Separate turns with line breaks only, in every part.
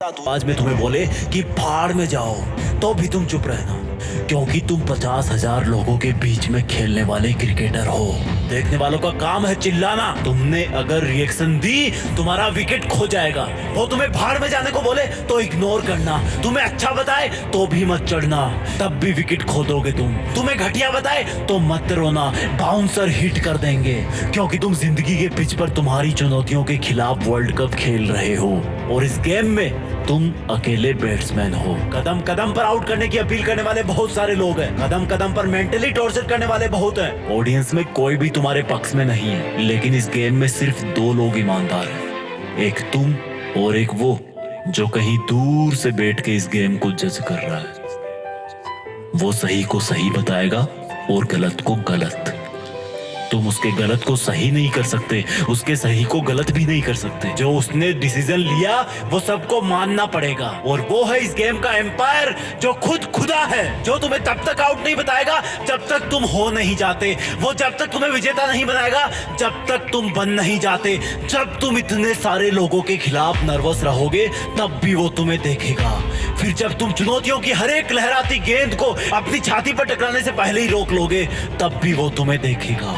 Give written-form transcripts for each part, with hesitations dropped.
आज मैं तुम्हें बोले कि भाड़ में जाओ तो भी तुम चुप रहना, क्योंकि तुम 50,000 लोगों के बीच में खेलने वाले क्रिकेटर हो। देखने वालों का काम है चिल्लाना। तुमने अगर रिएक्शन दी तुम्हारा विकेट खो जाएगा। वो तुम्हें भाड़ में जाने को बोले तो इग्नोर करना, तुम्हें अच्छा बताए तो भी मत चढ़ना, तब भी विकेट खो दोगे तुम। तुम्हें घटिया बताए तो मत रोना, बाउंसर हिट कर देंगे, क्योंकि तुम जिंदगी के पिच पर तुम्हारी चुनौतियों के खिलाफ वर्ल्ड कप खेल रहे हो और इस गेम में तुम अकेले बैट्समैन हो। कदम कदम पर आउट करने की अपील करने वाले बहुत सारे लोग हैं, कदम कदम पर मेंटली टॉर्चर करने वाले बहुत हैं। ऑडियंस में कोई भी तुम्हारे पक्ष में नहीं है, लेकिन इस गेम में सिर्फ 2 लोग ईमानदार हैं, एक तुम और एक वो जो कहीं दूर से बैठ के इस गेम को जज कर रहा है। वो सही को सही बताएगा और गलत को गलत। तुम उसके गलत को सही नहीं कर सकते, उसके सही को गलत भी नहीं कर सकते। जो उसने डिसीजन लिया वो सबको मानना पड़ेगा, और वो है इस गेम का एम्पायर जो खुद खुदा है, जो तुम्हें तब तक आउट नहीं बताएगा जब तक तुम हो नहीं जाते, वो जब तक तुम्हें विजेता नहीं बनाएगा जब तक तुम बन नहीं जाते। जब तुम इतने सारे लोगों के खिलाफ नर्वस रहोगे तब भी वो तुम्हें देखेगा। फिर जब तुम चुनौतियों की हर एक लहराती गेंद को अपनी छाती पर टकराने से पहले ही रोक लोगे तब भी वो तुम्हें देखेगा।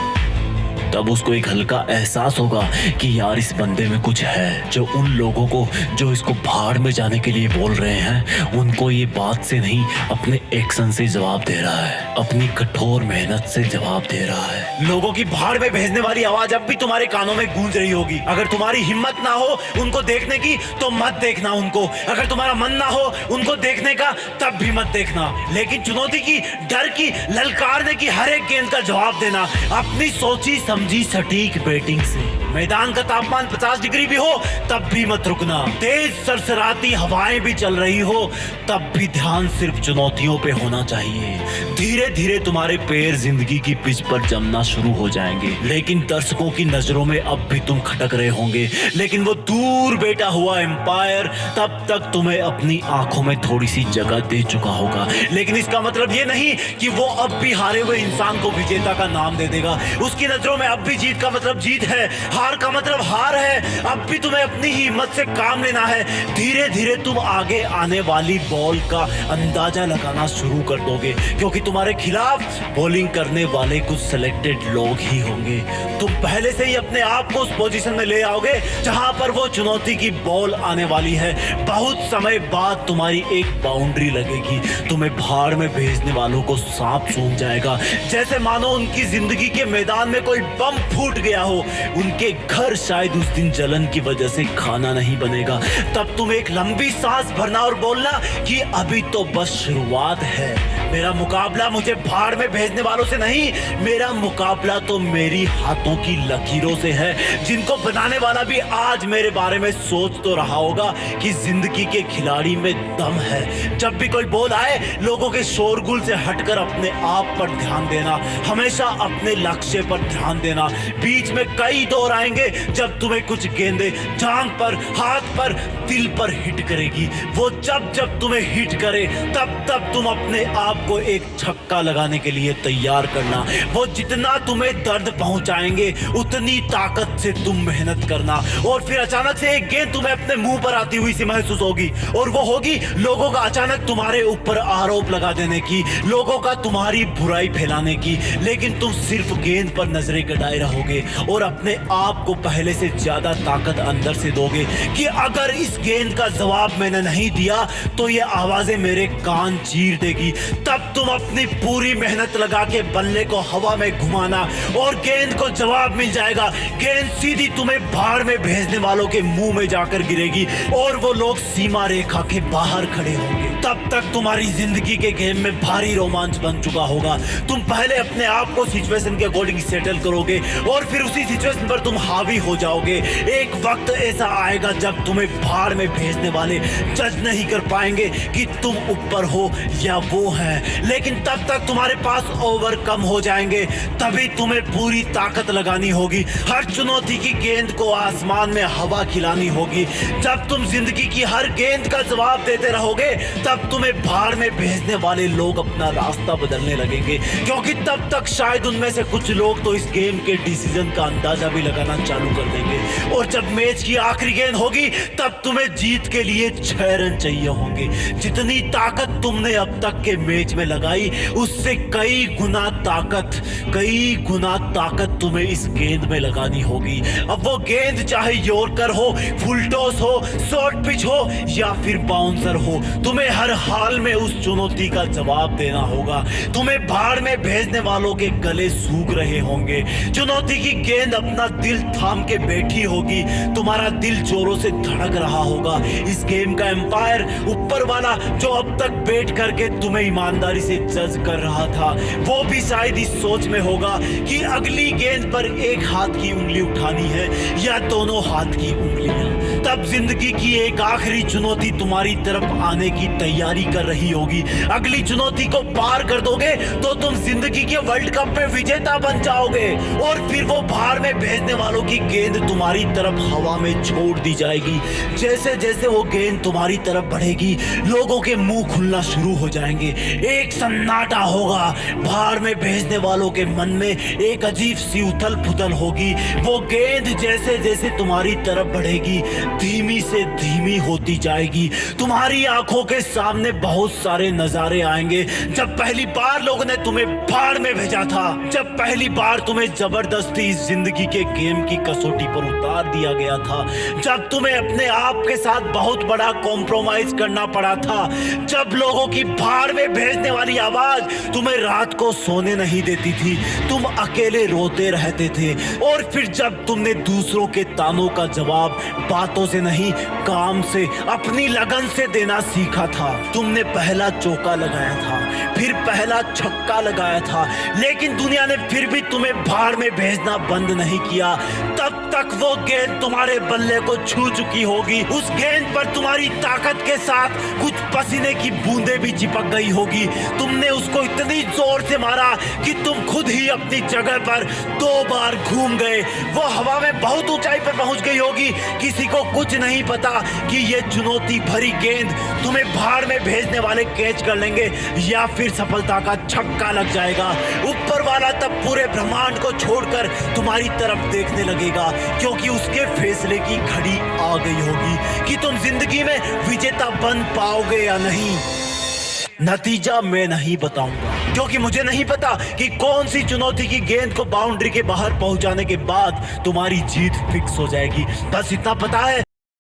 तब उसको एक हल्का एहसास होगा कि यार इस बंदे में कुछ है, जो उन लोगों को जो इसको भाड़ में जाने के लिए बोल रहे हैं उनको ये बात से नहीं अपने एक्शन से जवाब दे रहा है, अपनी कठोर मेहनत से जवाब दे रहा है। लोगों की भाड़ में भेजने वाली आवाज अब भी तुम्हारे कानों में गूंज रही होगी। अगर तुम्हारी हिम्मत ना हो उनको देखने की तो मत देखना उनको, अगर तुम्हारा मन ना हो उनको देखने का तब भी मत देखना, लेकिन चुनौती की, डर की, ललकारने की हर एक गेंद का जवाब देना अपनी सोची समझी सटीक बैटिंग से। मैदान का तापमान 50 डिग्री भी हो तब भी मत रुकना, तेज सरसराती हवाएं भी चल रही हो तब भी ध्यान सिर्फ चुनौतियों पे होना चाहिए। धीरे धीरे तुम्हारे पैर जिंदगी की पिच पर जमना शुरू हो जाएंगे, लेकिन दर्शकों की नजरों में अब भी तुम खटक रहे होंगे, लेकिन वो दूर बैठा हुआ एम्पायर तब तक तुम्हें अपनी आंखों में थोड़ी सी जगह दे चुका होगा। लेकिन इसका मतलब ये नहीं कि वो अब भी हारे हुए इंसान को विजेता का नाम दे देगा। उसकी नजरों में अब भी जीत का मतलब जीत है, हार का मतलब हार है। अब भी तुम्हें अपनी ही हिम्मत से काम लेना है। धीरे धीरे तुम आगे आने वाली बॉल का अंदाजा लगाना शुरू कर दोगे, क्योंकि तुम्हारे खिलाफ बॉलिंग करने वाले कुछ सिलेक्टेड लोग ही होंगे। तुम पहले से ही अपने आप को उस पोजीशन में ले आओगे जहां पर वो चुनौती की बॉल आने वाली है। बहुत समय बाद तुम्हारी एक बाउंड्री लगेगी, तुम्हें भाड़ में भेजने वालों को सांप सूंघ जाएगा, जैसे मानो उनकी जिंदगी के मैदान में कोई बम फूट गया हो। उनके घर शायद उस दिन जलन की वजह से खाना नहीं बनेगा। तब तुम एक लंबी सांस भरना और बोलना कि अभी तो बस शुरुआत है। मेरा मुकाबला मुझे भाड़ में भेजने वालों से नहीं, मेरा मुकाबला तो मेरी हाथों की लकीरों से है, जिनको बनाने वाला भी आज मेरे बारे में सोच तो रहा होगा कि जिंदगी के खिलाड़ी में दम है। जब भी कोई बॉल आए लोगों के शोरगुल से हटकर अपने आप पर ध्यान देना, हमेशा अपने लक्ष्य पर ध्यान देना। बीच में कई दौर आएंगे जब तुम्हें कुछ गेंदें जांघ पर, हाथ पर, दिल पर हिट करेगी। वो जब जब तुम्हें हिट करे तब तब तुम अपने आप को एक छक्का लगाने के लिए तैयार करना। वो जितना तुम्हें दर्द पहुंचाएंगे उतनी ताकत से तुम मेहनत करना, और फिर अचानक से एक गेंद तुम्हें अपने मुंह पर आती हुई सी महसूस होगी, और वो होगी लोगों का अचानक तुम्हारे ऊपर आरोप लगा देने की, लोगों का तुम्हारी बुराई फैलाने की। लेकिन तुम सिर्फ गेंद पर नजरें गड़ाए रहोगे और अपने आप को पहले से ज्यादा ताकत अंदर से दोगे कि अगर इस गेंद का जवाब मैंने नहीं दिया तो ये आवाजें मेरे कान चीर देगी। तब तुम अपनी पूरी मेहनत लगा के बल्ले को हवा में घुमाना और गेंद को जवाब मिल जाएगा। गेंद सीधी तुम्हें भाड़ में भेजने वालों के मुंह में जाकर गिरेगी और वो लोग सीमा रेखा के बाहर खड़े होंगे। तब तक तुम्हारी जिंदगी के गेम में भारी रोमांच बन चुका होगा। तुम पहले अपने आप को सिचुएशन के अकॉर्डिंग सेटल करोगे और फिर उसी सिचुएशन पर तुम हावी हो जाओगे। एक वक्त ऐसा आएगा जब तुम्हें भाड़ में भेजने वाले जज नहीं कर पाएंगे कि तुम ऊपर हो या वो है। हैं, लेकिन तब तक तुम्हारे पास ओवरकम हो जाएंगे। तभी तुम्हें पूरी ताकत लगानी होगी। हर चुनौती की गेंद को आसमान में हवा खिलानी होगी। जब तुम जिंदगी की हर गेंद का जवाब देते रहोगे, तब तुम्हें भाड़ में भेजने वाले लोग अपना रास्ता बदलने लगेंगे, क्योंकि तब तक शायद उनमें से कुछ लोग तो इस गेम के डिसीजन का अंदाजा भी लगाना चालू कर देंगे। और जब मैच की आखिरी गेंद होगी, तब तुम्हें जीत के लिए 6 रन चाहिए होंगे। जितनी ताकत तुमने अब तक के मैच में लगाई, उससे कई गुना ताकत तुम्हें इस गेंद में लगानी होगी। अब वो गेंद चाहे यॉर्कर हो, फुल टॉस हो, शॉर्ट पिच हो या फिर बाउंसर हो, तुम्हें हर हाल में उस चुनौती का जवाब देना होगा। तुम्हें भाड़ में भेजने वालों के गले सूख रहे होंगे। चुनौती की गेंद अपना दिल थाम के बैठी होगी। तुम्हारा दिल जोरों से धड़क रहा होगा। इस गेम का एम्पायर, ऊपर वाला, जो अब तक बैठ करके तुम्हें ईमानदारी से जज कर रहा था, वो भी शायद इस सोच में होगा कि अगली गेंद पर एक हाथ की उंगली उठानी है या दोनों हाथ की उंगलियां। तब जिंदगी की एक आखिरी चुनौती तुम्हारी तरफ आने की तैयारी कर रही होगी। अगली चुनौती को पार कर दोगे तो तुम जिंदगी के वर्ल्ड कप में विजेता बन जाओगे। और फिर वो भाड़ में भेजने वालों की गेंद तुम्हारी तरफ हवा में छोड़ दी जाएगी। जैसे जैसे वो गेंद तुम्हारी तरफ बढ़ेगी, लोगों के मुंह खुलना शुरू हो जाएंगे। एक सन्नाटा होगा। भाड़ में भेजने वालों के मन में एक अजीब सी उथल पुथल होगी। वो गेंद जैसे जैसे तुम्हारी तरफ बढ़ेगी, धीमी से धीमी होती जाएगी। तुम्हारी आंखों के सामने बहुत सारे नजारे आएंगे। जब पहली बार लोगों ने तुम्हें भाड़ में भेजा था, जब पहली बार तुम्हें जबरदस्ती इस जिंदगी के गेम की कसौटी पर उतार दिया गया था, जब तुम्हें अपने आप के साथ बहुत बड़ा कॉम्प्रोमाइज करना पड़ा था, जब लोगों की भाड़ में भेजने वाली आवाज तुम्हें रात को सोने नहीं देती थी, तुम अकेले रोते रहते थे। और फिर जब तुमने दूसरों के तानों का जवाब बातों से नहीं, काम से, अपनी लगन से देना सीखा था। तुमने पहला चौका लगाया था, फिर पहला छक्का लगाया था, लेकिन दुनिया ने फिर भी तुम्हें भाड़ में भेजना बंद नहीं किया। तब तक वो गेंद तुम्हारे बल्ले को छू चुकी होगी। उस गेंद पर तुम्हारी ताकत के साथ कुछ पसीने की बूंदें भी चिपक गई होगी। तुमने उसको इतनी जोर से मारा कि तुम खुद ही अपनी जगह पर 2 बार घूम गए। वो हवा में बहुत ऊंचाई पर पहुंच गई होगी। किसी को कुछ नहीं पता कि ये चुनौती भरी गेंद तुम्हें भाड़ में भेजने वाले कैच कर लेंगे या फिर सफलता का छक्का लग जाएगा। ऊपर वाला तब पूरे ब्रह्मांड को छोड़कर तुम्हारी तरफ देखने लगेगा, क्योंकि उसके फैसले की घड़ी आ गई होगी कि तुम जिंदगी में विजेता बन पाओगे या नहीं। नतीजा मैं नहीं बताऊंगा, क्योंकि मुझे नहीं पता कि कौन सी चुनौती की गेंद को बाउंड्री के बाहर पहुंचाने के बाद तुम्हारी जीत फिक्स हो जाएगी। बस इतना पता है